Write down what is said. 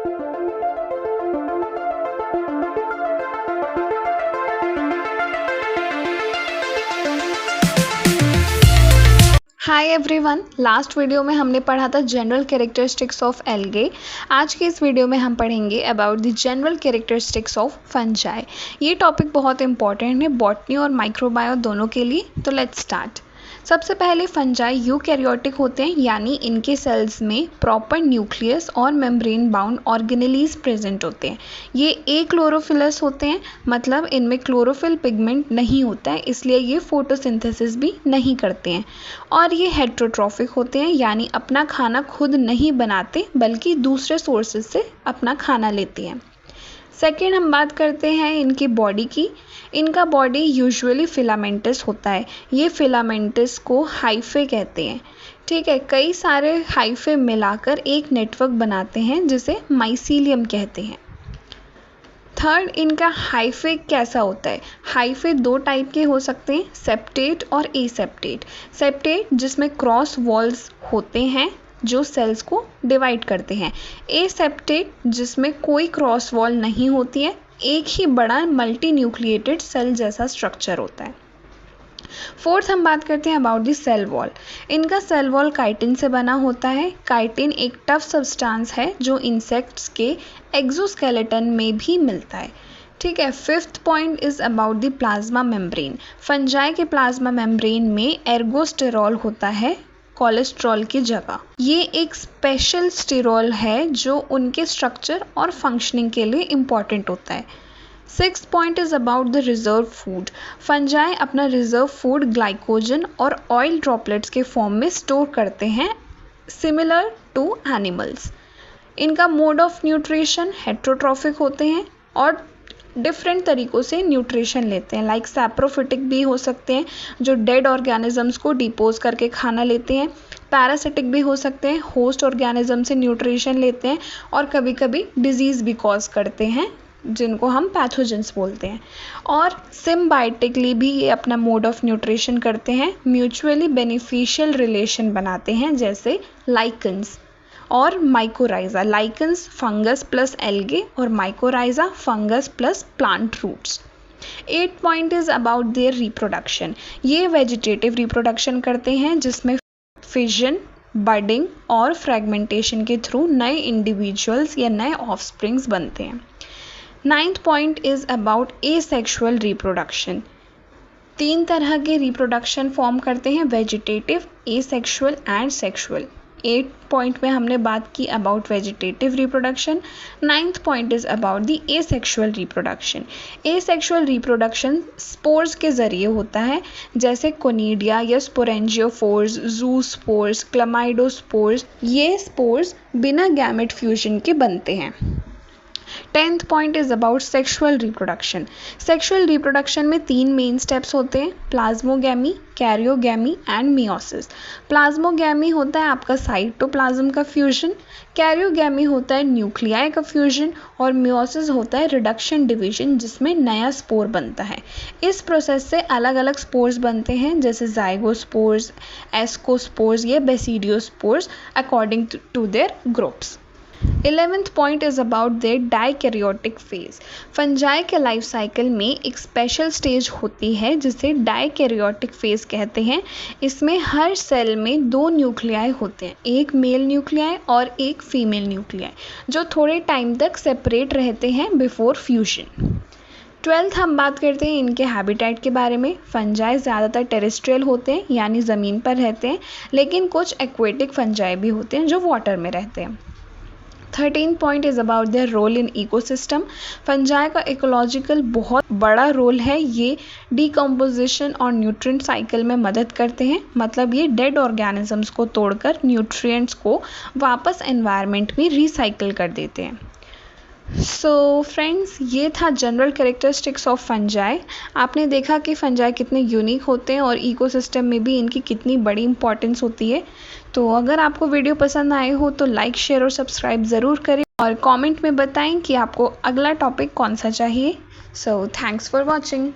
Hi everyone, last video में हमने पढ़ा था जनरल कैरेक्टरिस्टिक्स ऑफ एल्गे। आज के इस वीडियो में हम पढ़ेंगे about the general characteristics of fungi. ये टॉपिक बहुत इंपॉर्टेंट है बॉटनी और माइक्रोबायो दोनों के लिए। तो लेट्स स्टार्ट। सबसे पहले फंजाई यूकैरियोटिक होते हैं, यानी इनके सेल्स में प्रॉपर न्यूक्लियस और मेम्ब्रेन बाउंड ऑर्गेनेलीज प्रेजेंट होते हैं। ये एक्लोरोफिलस होते हैं, मतलब इनमें क्लोरोफिल पिगमेंट नहीं होता है, इसलिए ये फोटोसिंथेसिस भी नहीं करते हैं। और ये हेट्रोट्रॉफिक होते हैं, यानी अपना खाना खुद नहीं बनाते बल्कि दूसरे सोर्सेज से अपना खाना लेते हैं। सेकेंड, हम बात करते हैं इनकी बॉडी की। इनका बॉडी यूजुअली फिलामेंटस होता है। ये फिलामेंटस को हाइफे कहते हैं। ठीक है, कई सारे हाइफे मिलाकर एक नेटवर्क बनाते हैं जिसे माइसीलियम कहते हैं। थर्ड, इनका हाइफे कैसा होता है। हाइफे दो टाइप के हो सकते हैं, सेप्टेट और एसेप्टेट। सेप्टेट जिसमें क्रॉस वॉल्स होते हैं जो सेल्स को डिवाइड करते हैं। एसेप्टेट जिसमें कोई क्रॉस वॉल नहीं होती है, एक ही बड़ा मल्टी न्यूक्लिएटेड सेल जैसा स्ट्रक्चर होता है। फोर्थ, हम बात करते हैं अबाउट द सेल वॉल। इनका सेल वॉल काइटिन से बना होता है। काइटिन एक टफ सब्सटेंस है जो इंसेक्ट्स के एक्सोस्केलेटन में भी मिलता है। ठीक है, fifth point is about the plasma membrane. Fungi के प्लाज्मा मेम्ब्रेन में एर्गोस्टेरॉल होता है कोलेस्ट्रॉल की जगह। ये एक स्पेशल स्टेरॉल है जो उनके स्ट्रक्चर और फंक्शनिंग के लिए इम्पॉर्टेंट होता है। Sixth point is about the reserve food. Fungi अपना रिजर्व फूड ग्लाइकोजन और ऑयल ड्रॉपलेट्स के फॉर्म में स्टोर करते हैं, सिमिलर टू एनिमल्स। इनका मोड ऑफ न्यूट्रिशन हेट्रोट्रॉफिक होते हैं और डिफरेंट तरीक़ों से न्यूट्रिशन लेते हैं, लाइक सैप्रोफिटिक भी हो सकते हैं जो डेड ऑर्गेनिजम्स को डिपोज करके खाना लेते हैं। पैरासिटिक भी हो सकते हैं, होस्ट ऑर्गेनिज्म से न्यूट्रिशन लेते हैं और कभी कभी डिजीज़ भी कॉज करते हैं जिनको हम पैथोजेंस बोलते हैं। और सिम्बायोटिकली भी ये अपना मोड ऑफ न्यूट्रिशन करते हैं, म्यूचुअली बेनिफिशियल रिलेशन बनाते हैं, जैसे लाइकन्स और mycorrhiza. Lichens fungus plus algae और mycorrhiza fungus plus plant roots. 8 point is about their reproduction. ये वेजिटेटिव रिप्रोडक्शन करते हैं जिसमें फिजन, बडिंग और फ्रेगमेंटेशन के थ्रू नए इंडिविजुअल्स या नए ऑफस्प्रिंग्स बनते हैं। 9th point is about asexual reproduction. 3 तरह के रिप्रोडक्शन फॉर्म करते हैं, vegetative, asexual and sexual. 8 point में हमने बात की about vegetative reproduction. 9th point is about the asexual reproduction. Asexual reproduction spores के ज़रिए होता है, जैसे कोनिडिया या स्पोरेंजियोफोर्स, जूस्पोर्स, क्लमाइडोस्पोर्स। ये स्पोर्स बिना गैमेट फ्यूजन के बनते हैं। 10th point is about sexual reproduction. Sexual reproduction में 3 मेन स्टेप्स होते हैं, plasmogamy, karyogamy and meiosis. Plasmogamy होता है आपका साइटोप्लाज्म का फ्यूजन, कैरियोगैमी होता है न्यूक्लियाई का फ्यूजन और मियोसिस होता है रिडक्शन डिवीजन जिसमें नया स्पोर बनता है। इस प्रोसेस से अलग अलग स्पोर्स बनते हैं, जैसे जाइगोस्पोर्स, एस्कोस्पोर्स या basidiospores according to their groups. 11th point is about their dikaryotic phase. Fungi के लाइफ साइकिल में एक स्पेशल स्टेज होती है जिसे डाइकैरियोटिक फेज कहते हैं। इसमें हर सेल में 2 न्यूक्लियाई होते हैं, एक मेल न्यूक्लियाई और एक फीमेल न्यूक्लियाई, जो थोड़े टाइम तक सेपरेट रहते हैं बिफोर फ्यूजन। 12th, हम बात करते हैं इनके हैबिटेट के बारे में। फंजाई ज़्यादातर टेरेस्ट्रियल होते हैं, यानी ज़मीन पर रहते हैं, लेकिन कुछ एक्वेटिक फंजाई भी होते हैं जो वाटर में रहते हैं। 13th point is about their role in ecosystem. Fungi का इकोलॉजिकल बहुत बड़ा रोल है। ये डिकम्पोजिशन और न्यूट्रिएंट साइकिल में मदद करते हैं, मतलब ये डेड ऑर्गेनिजम्स को तोड़कर न्यूट्रिएंट्स को वापस एनवायरनमेंट में रिसाइकिल कर देते हैं। सो फ्रेंड्स, ये था जनरल कैरेक्टरिस्टिक्स ऑफ फंजाई। आपने देखा कि फंजाई कितने यूनिक होते हैं और इकोसिस्टम में भी इनकी कितनी बड़ी इंपॉर्टेंस होती है। तो अगर आपको वीडियो पसंद आए हो तो लाइक, शेयर और सब्सक्राइब ज़रूर करें और कमेंट में बताएं कि आपको अगला टॉपिक कौन सा चाहिए। So thanks for watching.